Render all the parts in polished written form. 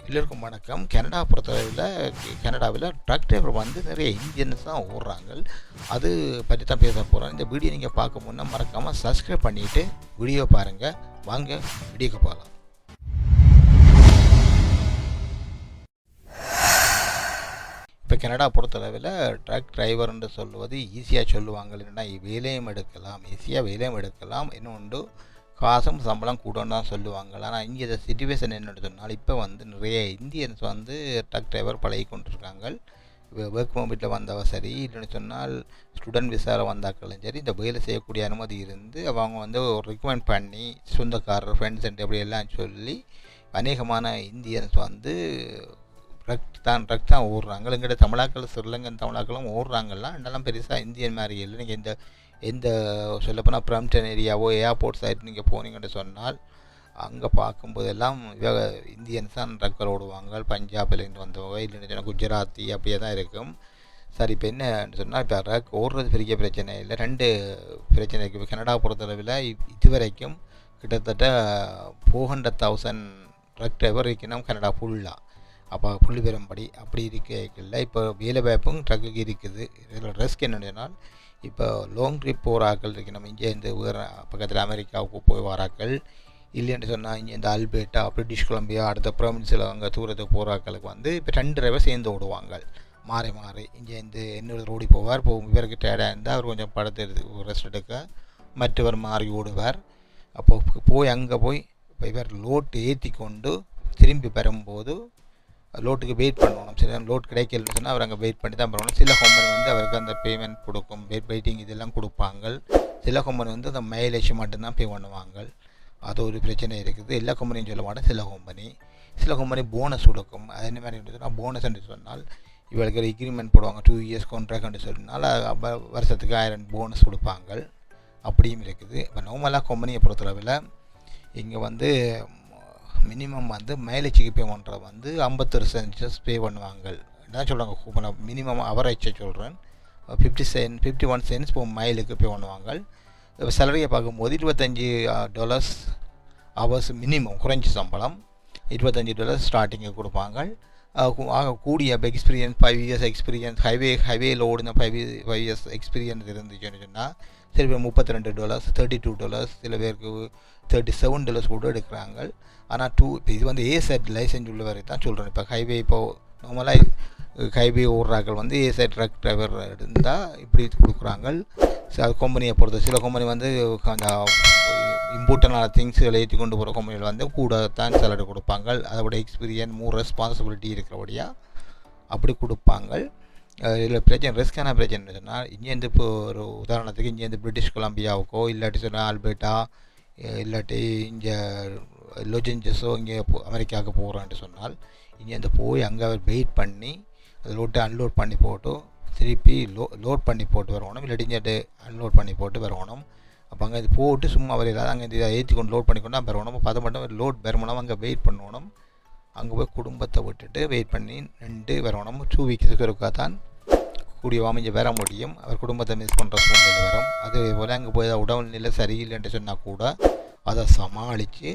எல்லோருக்கும் வணக்கம். கனடா பொறுத்தளவில் கனடாவில் ட்ரக் டிரைவர் வந்து நிறைய இந்தியன்ஸ் தான் ஓடுறாங்க. அது பற்றி தான் பேச போகிறோம். இந்த வீடியோ நீங்கள் பார்க்க முன்னே மறக்காமல் சப்ஸ்கிரைப் பண்ணிவிட்டு வீடியோ பாருங்கள். வாங்க வீடியோக்கு போகலாம். இப்போ கனடா பொறுத்தளவில் ட்ரக் டிரைவர்ன்னு சொல்லுவது ஈஸியாக சொல்லுவாங்க. இல்லைன்னா வேலையும் எடுக்கலாம், ஈஸியாக வேலையும் எடுக்கலாம். இன்னொன்று காசும் சம்பளம் கூடன்னு தான் சொல்லுவாங்க. ஆனால் இங்கே இந்த சிச்சுவேஷன் என்னென்னு சொன்னால், இப்போ வந்து நிறைய இந்தியன்ஸ் வந்து ட்ரக் டிரைவர் பழகி கொண்டிருக்காங்க. ஒர்க் பர்மிட்டில் வந்தவ சரி, இல்லைன்னு சொன்னால் ஸ்டூடெண்ட் விசாவில் வந்தாக்களும் சரி, இந்த வேலை செய்யக்கூடிய அனுமதி இருந்து அவங்க வந்து ஒரு ரெக்கமெண்ட் பண்ணி சொந்தக்காரர் ஃப்ரெண்ட்ஸ் அப்படி எல்லாம் சொல்லி அநேகமான இந்தியன்ஸ் வந்து ட்ரக் தான் ஓடுறாங்க. எங்கிட்ட தமிழாக்கள் ஸ்ரீலங்கன் தமிழாக்களும் ஓடுறாங்கலாம். என்னெல்லாம் பெருசாக இந்தியன் மாதிரி இல்லை. நீங்கள் எந்த சொல்லப்போனால் பிரம்டன் ஏரியாவோ ஏர்போர்ட் சைட் நீங்கள் போனீங்கன்னு சொன்னால் அங்கே பார்க்கும்போதெல்லாம் இந்தியன்ஸ் தான் ட்ரக்கில் ஓடுவாங்க. பஞ்சாப்லேருந்து வந்தவங்க, இல்லைன்னு சொன்னால் குஜராத்தி அப்படியே தான் இருக்கும். சரி, இப்போ என்னன்னு சொன்னால், இப்போ ட்ரக் ஓடுறது பெரிய பிரச்சனை இல்லை. ரெண்டு பிரச்சனை இருக்குது. இப்போ கனடா பொறுத்தளவில் இதுவரைக்கும் கிட்டத்தட்ட 400,000 ட்ரக் டிரைவர் இருக்கணும் கனடா ஃபுல்லாக. அப்போ புள்ளி பெறும்படி அப்படி இருக்கல. இப்போ வேலை வாய்ப்பும் ட்ரக்குக்கு இருக்குது. இதில் ரிஸ்க் என்னென்னு சொன்னால், இப்போ லாங் ட்ரிப் போகிற ஆக்கள் இருக்குது. நம்ம இங்கே இந்த வேறு பக்கத்தில் அமெரிக்காவுக்கு போய் வராக்கள், இல்லைன்னு சொன்னால் இங்கே இந்த அல்பேட்டா, பிரிட்டிஷ் கொலம்பியா, அடுத்த ப்ராவின்ஸில் அங்கே தூரத்துக்கு போகிற ஆக்களுக்கு வந்து இப்போ 2 டிரைவர் சேர்ந்து ஓடுவாங்க. மாறி மாறி இங்கே இந்த இன்னொரு ஓடி போவார். இவருக்கு டேடாக இருந்தால் அவர் கொஞ்சம் படத்தை ரெஸ்ட் எடுக்க மற்றவர் மாறி ஓடுவார். அப்போது போய் அங்கே போய் இப்போ இவர் லோட்டு ஏற்றி கொண்டு திரும்பி பெறும்போது லோட்டுக்கு வெயிட் பண்ணணும். சில லோட் கிடைக்கலன்னு சொன்னால் அவர் அங்கே வெயிட் பண்ணி தான் பண்ணணும். சில கம்பெனி வந்து அவருக்கு அந்த பேமெண்ட் கொடுக்கும், வெயிட்டிங் இதெல்லாம் கொடுப்பாங்க. சில கம்பெனி வந்து அந்த மைலேஜ் மட்டும்தான் பே பண்ணுவாங்க. அது ஒரு பிரச்சனை இருக்குது. எல்லா கம்பெனியும் சொல்ல மாட்டேன். சில கம்பெனி போனஸ் கொடுக்கும். அது என்ன மாதிரி சொன்னால், போனஸ் என்று சொன்னால் இவளுக்கு ஒரு எக்ரிமெண்ட் போடுவாங்க, 2 இயர்ஸ் கான்ட்ராக்ட்னு சொன்னால் வருஷத்துக்கு 1000 போனஸ் கொடுப்பாங்க. அப்படியும் இருக்குது. இப்போ நார்மலாக கம்பெனியை பொறுத்தளவில் இங்கே வந்து மினிமம் வந்து மைலேஜுக்கு பே பண்ணுறது வந்து 51 பே பண்ணுவாங்க. என்ன சொல்கிறாங்க, மினிமம் அவரேஜை சொல்கிறேன். 51 சென்ட்ஸ் இப்போ மைலுக்கு பே பண்ணுவாங்க. சேலரியை பார்க்கும்போது $25 ஹவர்ஸ் மினிமம், குறைஞ்ச சம்பளம். $25 ஸ்டார்டிங்கு கொடுப்பாங்க. கூடிய எக்ஸ்பீரியன்ஸ் 5 இயர்ஸ் எக்ஸ்பீரியன்ஸ், ஹைவேயில் ஓடின 5 இயர்ஸ் எக்ஸ்பீரியன்ஸ் இருந்துச்சுன்னு சொன்னால் சில பேர் $32, $32, சில பேருக்கு $37 கூட எடுக்கிறாங்க. ஆனால் இப்போ இது வந்து ஏசெட் லைசன்ஸ் உள்ளவரை தான் சொல்கிறேன். இப்போ ஹைவே இப்போது நார்மலாக ஹைவே ஓடுறாக்கள் வந்து ஏசெட் ட்ரக் டிரைவர் இருந்தால் இப்படி கொடுக்குறாங்க. அது கம்பெனியை பொறுத்த சில கம்பெனி வந்து கொஞ்சம் இம்பார்ட்டண்டான திங்ஸுகளை ஏற்றி கொண்டு போகிற கம்பெனிகள் வந்து கூட தான் சேலரி கொடுப்பாங்க. அதோட எக்ஸ்பீரியன்ஸ் மூணு ரெஸ்பான்சிபிலிட்டி இருக்கிறபடியாக அப்படி கொடுப்பாங்க. இதில் பிரச்சனை ரிஸ்க்கான பிரச்சனை சொன்னால், இங்கேருந்து இப்போ ஒரு உதாரணத்துக்கு இங்கேருந்து பிரிட்டிஷ் கொலம்பியாவுக்கோ இல்லாட்டி சொன்னால் ஆல்பர்ட்டா இல்லாட்டி இங்கே லொஜென்ஜஸோ இங்கே அமெரிக்காவுக்கு போகிறோன்ட்டு சொன்னால், இங்கேருந்து போய் அங்கே வெயிட் பண்ணி அது லோட்டை அன்லோட் பண்ணி போட்டு திருப்பி லோட் பண்ணி போட்டு வரணும். இல்லாட்டி இங்கே அன்லோட் பண்ணி போட்டு வரணும். அப்போ அங்கே இது போட்டு சும்மா வரையில அங்கே இதை ஏற்றி கொண்டு லோட் பண்ணி கொண்டு தான் வரணும். அப்போ அதை மட்டும் லோட் வரணும், அங்கே வெயிட் பண்ணணும். அங்கே போய் குடும்பத்தை விட்டுட்டு வெயிட் பண்ணி நின்று வரணும். 2 வீக்ஸுக்கு இருக்கா தான் கூடிய வாமிஞ்சு வர முடியும். அவர் குடும்பத்தை மிஸ் பண்ணுற சூழ்நிலை வரும். அதே போல் அங்கே போய் உடல்நிலை சரியில்லைன்ட்டு சொன்னால் கூட அதை சமாளித்து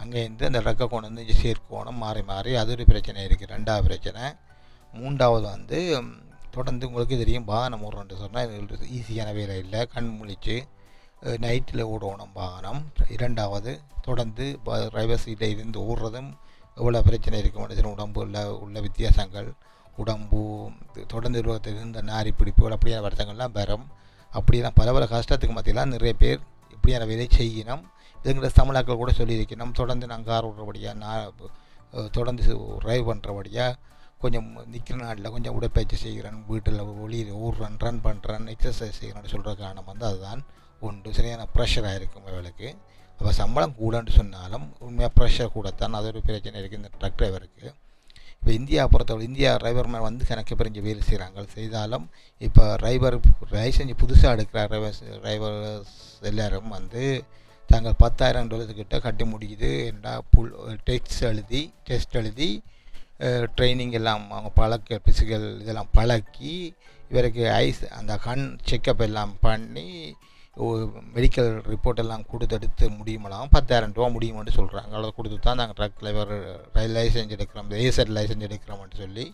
அங்கேருந்து அந்த ரக்க கொண்டு வந்து இங்கே சேர்க்கணும். மாறி மாறி அது ஒரு பிரச்சனை இருக்குது. 2வது பிரச்சனை. 3வது வந்து தொடர்ந்து உங்களுக்கு தெரியும், வாகனம் ஓடுறோன்ட்டு சொன்னால் இது ஈஸியான வேலை இல்லை. கண் முழிச்சு நைட்டில் ஓடணும் வாகனம். 2வது தொடர்ந்து டிரைவர் சீட்டில் இருந்து ஓடுறதும் எவ்வளோ பிரச்சனை இருக்குது. மனுஷன் உடம்பு உள்ள வித்தியாசங்கள், உடம்பு தொடர்ந்து இருந்த நாரி பிடிப்புகள் அப்படியான வருத்தங்கள்லாம் வரும். அப்படியெல்லாம் பல கஷ்டத்துக்கு மத்தியெல்லாம் நிறைய பேர் இப்படியான வேலையை செய்யணும். இதுங்கிற தமிழாக்கள் கூட சொல்லியிருக்கணும். தொடர்ந்து நான் கார் ஓடுறபடியாக, நான் தொடர்ந்து ட்ரைவ் பண்ணுறபடியாக கொஞ்சம் நிற்கிற நாட்டில் கொஞ்சம் உடற்பயிற்சி செய்கிறேன், வீட்டில் வெளியில் ஓடுறேன், ரன் பண்ணுறேன், எக்ஸசைஸ் செய்கிறேன்னு சொல்கிற காரணம் வந்து அதுதான் உண்டு. சரியான ப்ரெஷராக இருக்கும் அவளுக்கு. அப்போ சம்பளம் கூடன்னு சொன்னாலும் உண்மையாக ப்ரெஷர் கூடத்தான். அது ஒரு பிரச்சனை இருக்குது இந்த ட்ரக் டிரைவருக்கு. இப்போ இந்தியா பொறுத்தவரை இந்தியா டிரைவர்மேன் வந்து கணக்கு பிரிஞ்சு வேலை செய்கிறாங்க. செய்தாலும் இப்போ டிரைவர் லைசன்ஸ் புதுசாக எடுக்கிற டிரைவர்ஸ் எல்லோரும் வந்து தாங்கள் $10,000 கிட்ட கட்டி முடியுது. என்ன டெஸ்ட் எழுதி ட்ரைனிங் எல்லாம் அவங்க ஃபிசிக்கல் இதெல்லாம் பழக்கி இவருக்கு அந்த கண் செக்கப் எல்லாம் பண்ணி மெடிக்கல் ரிப்போர்ட் எல்லாம் கொடுத்து முடியுமெல்லாம் 10,000 ரூபா முடியுமென்று சொல்கிறாங்க. அதை கொடுத்து தான் நாங்கள் ட்ரக் டிரைவர் லைசன்ஸ் எடுக்கிறோம், ஏசட் லைசன்ஸ் எடுக்கிறோம்னு சொல்லி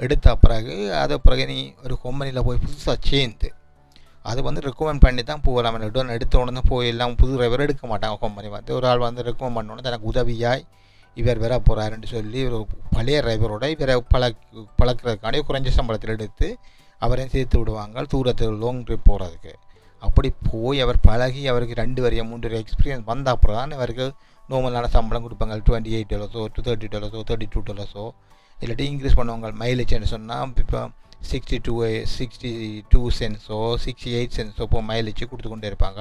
எடுத்த பிறகு பிறகு நீ ஒரு கம்பெனியில் போய் புதுசாக சேர்ந்து அது வந்து ரெக்கமெண்ட் பண்ணி தான் போகலாம். எடுத்த உடனே போய் எல்லாம் புது டிரைவர் எடுக்க மாட்டாங்க. கம்பெனி வந்து ஒரு ஆள் வந்து ரெக்கமெண்ட் பண்ணோன்னே தனக்கு உதவியாய் இவர் வர போகிறாருன்னு சொல்லி ஒரு பழைய டிரைவரோட இவரை பழக்கிறதுக்காண்டி குறைஞ்ச சம்பளத்தில் எடுத்து அவரையும் சேர்த்து விடுவாங்க தூரத்தில் லாங் ட்ரிப் போகிறதுக்கு. அப்படி போய் அவர் பழகி அவருக்கு 2 வரைய 3 வரைய எக்ஸ்பீரியன்ஸ் வந்த அப்புறம் தான் இவருக்கு நார்மலான சம்பளம் கொடுப்பாங்க. $28 to $30 $32 இல்லாட்டி இன்க்ரீஸ் பண்ணுவாங்க. மைலேஜ்னு சொன்னால் இப்போ 62 சென்ட்ஸோ 68 சென்ட்ஸோ இப்போ மைலேஜ் கொடுத்து கொண்டே இருப்பாங்க.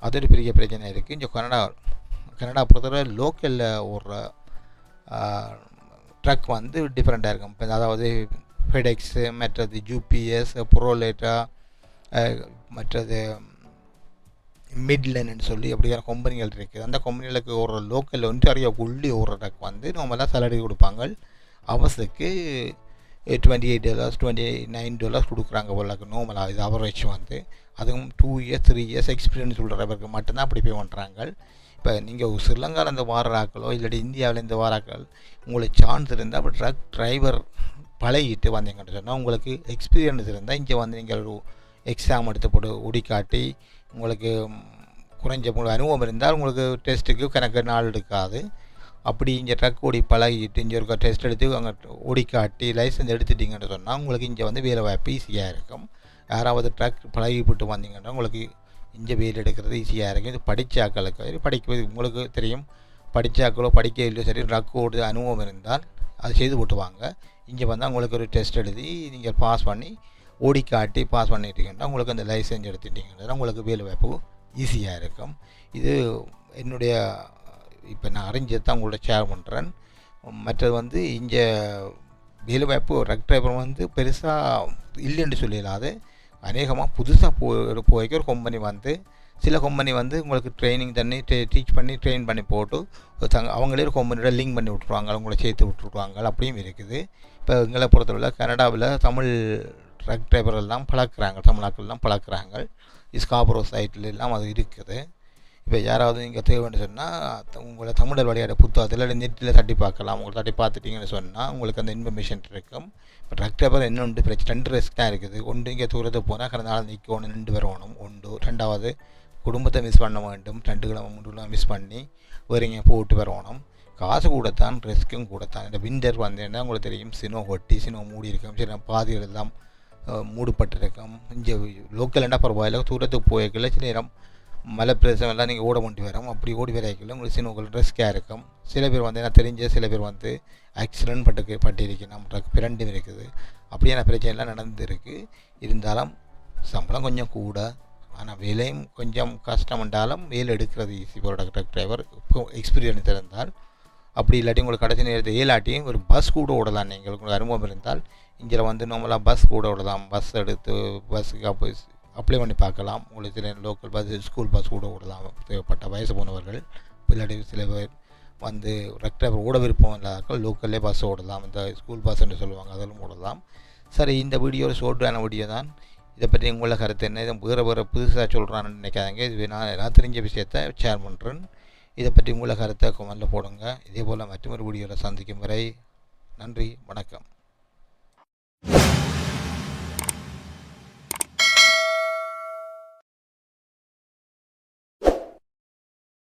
அது ஒரு பெரிய பிரச்சனை இருக்குது. இங்கே கனடா பொறுத்தவரை லோக்கலில் ஓடுற ட்ரக் வந்து டிஃப்ரெண்ட்டாக இருக்கும். இப்போ அதாவது ஃபெடெக்ஸு, மற்றது யூபிஎஸ், ப்ரோலேட்டா, மற்றது மிட்லேன்னு சொல்லி அப்படியான கம்பெனிகள் இருக்குது. அந்த கம்பெனிகளுக்கு ஒரு லோக்கலில் வந்து உள்ளே ஓடுற ட்ரக் வந்து நம்மளாம் சேலரி கொடுப்பாங்க. அவர்ஸுக்கு $28 $29 கொடுக்குறாங்க போல நார்மலாக. இது அவரேஜ் வந்து அதுவும் 2 years 3 years எக்ஸ்பீரியன்ஸ் உள்ள டிரைவருக்கு மட்டும்தான் அப்படி பே பண்ணுறாங்க. இப்போ நீங்கள் ஸ்ரீலங்காவிலேருந்து வாராக்களோ இல்லாட்டி இந்தியாவிலேருந்து வாராக்கள் உங்களுக்கு சான்ஸ் இருந்தால் அப்போ ட்ரக் டிரைவர் பழகிட்டு வந்தீங்கன்னு சொன்னால் உங்களுக்கு எக்ஸ்பீரியன்ஸ் இருந்தால் இங்கே வந்து நீங்கள் எக்ஸாம் எடுத்து போட்டு ஓடிக்காட்டி உங்களுக்கு குறைஞ்ச அனுபவம் இருந்தால் உங்களுக்கு டெஸ்ட்டுக்கு கணக்கு நாள் எடுக்காது. அப்படி இங்கே ட்ரக் ஓடி பழகிட்டு இங்கே ஒரு டெஸ்ட் எடுத்து அங்கே ஓடிக்காட்டி லைசன்ஸ் எடுத்துட்டிங்கன்னு சொன்னால் உங்களுக்கு இங்கே வந்து வேலை வாய்ப்பு ஈஸியாக இருக்கும். யாராவது ட்ரக் பழகிப்பட்டு வந்தீங்கன்னா உங்களுக்கு இங்கே வேலை எடுக்கிறது ஈஸியாக இருக்கும். இது படித்தாக்களுக்கு படிக்கிறது உங்களுக்கு தெரியும். படித்தாக்களோ படிக்க இல்லையோ சரி ட்ரக் ஓடு அனுபவம் இருந்தால் அது செய்து போட்டுவாங்க. இங்கே வந்து உங்களுக்கு ஒரு டெஸ்ட் எழுதி நீங்கள் பாஸ் பண்ணி ஓடிக்காட்டி பாஸ் பண்ணிட்டீங்கன்னா உங்களுக்கு அந்த லைசன்ஸ் எடுத்துட்டிங்கன்னா உங்களுக்கு வேலை வாய்ப்பு ஈஸியாக இருக்கும். இது என்னுடைய இப்போ நான் அறிஞ்சது தான் உங்களோட ஷேர் பண்ணுறேன். மற்றது வந்து இங்கே வேலை வாய்ப்பு ட்ரக் டிரைவர் வந்து பெருசாக இல்லைன்னு சொல்லிடலாது. அநேகமாக புதுசாக போய்க்க ஒரு கம்பெனி வந்து சில கம்பெனி வந்து உங்களுக்கு ட்ரைனிங் தண்ணி டீச் பண்ணி ட்ரெயின் பண்ணி போட்டு அவங்களே ஒரு கம்பெனியோட லிங்க் பண்ணி விட்ருவாங்க, அவங்கள சேர்த்து விட்டுருவாங்க. அப்படியும் இருக்குது. இப்போ எங்களை பொறுத்தவரை கனடாவில் தமிழ் ட்ரக் டிரைவர் எல்லாம் பழக்கிறாங்க, தமிழாக்கள்லாம் பழக்கிறாங்க. ஸ்காபரோ சைட்டில் எல்லாம் அது இருக்குது. இப்போ யாராவது நீங்கள் தேவைன்னு சொன்னால் உங்களை தமிழர் விளையாட புத்தகத்தில் நெட்டில் தட்டி பார்க்கலாம். உங்களை தட்டி பார்த்துட்டிங்கன்னு சொன்னால் உங்களுக்கு அந்த இன்ஃபர்மேஷன் இருக்கும். இப்போ ட்ரக் டிரைவர் இன்னொன்று பிரச்சனை 2 ரிஸ்க் தான் இருக்குது. ஒன்று இங்கே தூரத்துக்கு போனால் கடந்த நாள் நிற்கணும், 2 வரணும். ஒன்று 2வது குடும்பத்தை மிஸ் பண்ண வேண்டும். 2 கிழமை 3 கிழமை மிஸ் பண்ணி வேறு இங்கே போட்டு வரணும். காசு கூடத்தான், ரிஸ்க்கும் கூடத்தான். இந்த விண்டர் வந்தேன்னா உங்களுக்கு தெரியும், சினோ மூடி இருக்கும், சில பாதைகள் எல்லாம் மூடப்பட்டிருக்கும். இங்கே லோக்கல் என்ன பரவாயில்ல, தூரத்துக்கு போய்க்கல சில நேரம் மலை பிரதேசம் எல்லாம் நீங்கள் ஓட வேண்டி வரும். அப்படி ஓடி வரைக்கல உங்களுக்கு சின்ன ரிஸ்க்காக இருக்கும். சில பேர் வந்து என்ன தெரிஞ்ச சில பேர் வந்து ஆக்சிடென்ட் பட்டிருக்கு, நம்ம பிரண்டும் இருக்குது. அப்படியான பிரச்சனைலாம் நடந்துருக்கு. இருந்தாலும் சம்பளம் கொஞ்சம் கூட, ஆனால் வேலையும் கொஞ்சம் கஷ்டம் என்றாலும் வேலை எடுக்கிறது ஈஸி. ஒரு ட்ரக் டிரைவர் எக்ஸ்பீரியன்ஸ் இருந்தால். அப்படி இல்லாட்டி உங்களுக்கு கடைசி நேரத்தில் ஏலாட்டியும் ஒரு பஸ் கூட ஓடலாம். நீங்கள் உங்களுக்கு அனுபவம் இருந்தால் இங்கே வந்து நார்மலாக பஸ் கூட ஓடலாம். பஸ் எடுத்து பஸ்ஸுக்கு அப்ளை பண்ணி பார்க்கலாம். உங்களுக்கு சில லோக்கல் பஸ், ஸ்கூல் பஸ் கூட ஓடலாம் தேவைப்பட்ட வயசு போனவர்கள். இல்லாட்டி சில பேர் வந்து ட்ரக் டிரைவர் ஓட விருப்பம் இல்லாதாக்கள் லோக்கல்லே பஸ் ஓடலாம். இந்த ஸ்கூல் பஸ் என்று சொல்லுவாங்க, அதெல்லாம் ஓடலாம். சரி, இந்த வீடியோ ஷார்ட்டான வீடியோ தான். இதை பற்றி உங்களை கருத்து என்ன? இதை வேறு புதுசாக சொல்கிறான்னு நினைக்காதீங்க. இது நான் தெரிஞ்ச விஷயத்தை ஷேர் பண்ணுறேன். இதை பற்றி உங்களை கருத்தை கமெண்டில் போடுங்க. இதே போல் மற்றொரு வீடியோவில் சந்திக்கும் வரை நன்றி, வணக்கம்.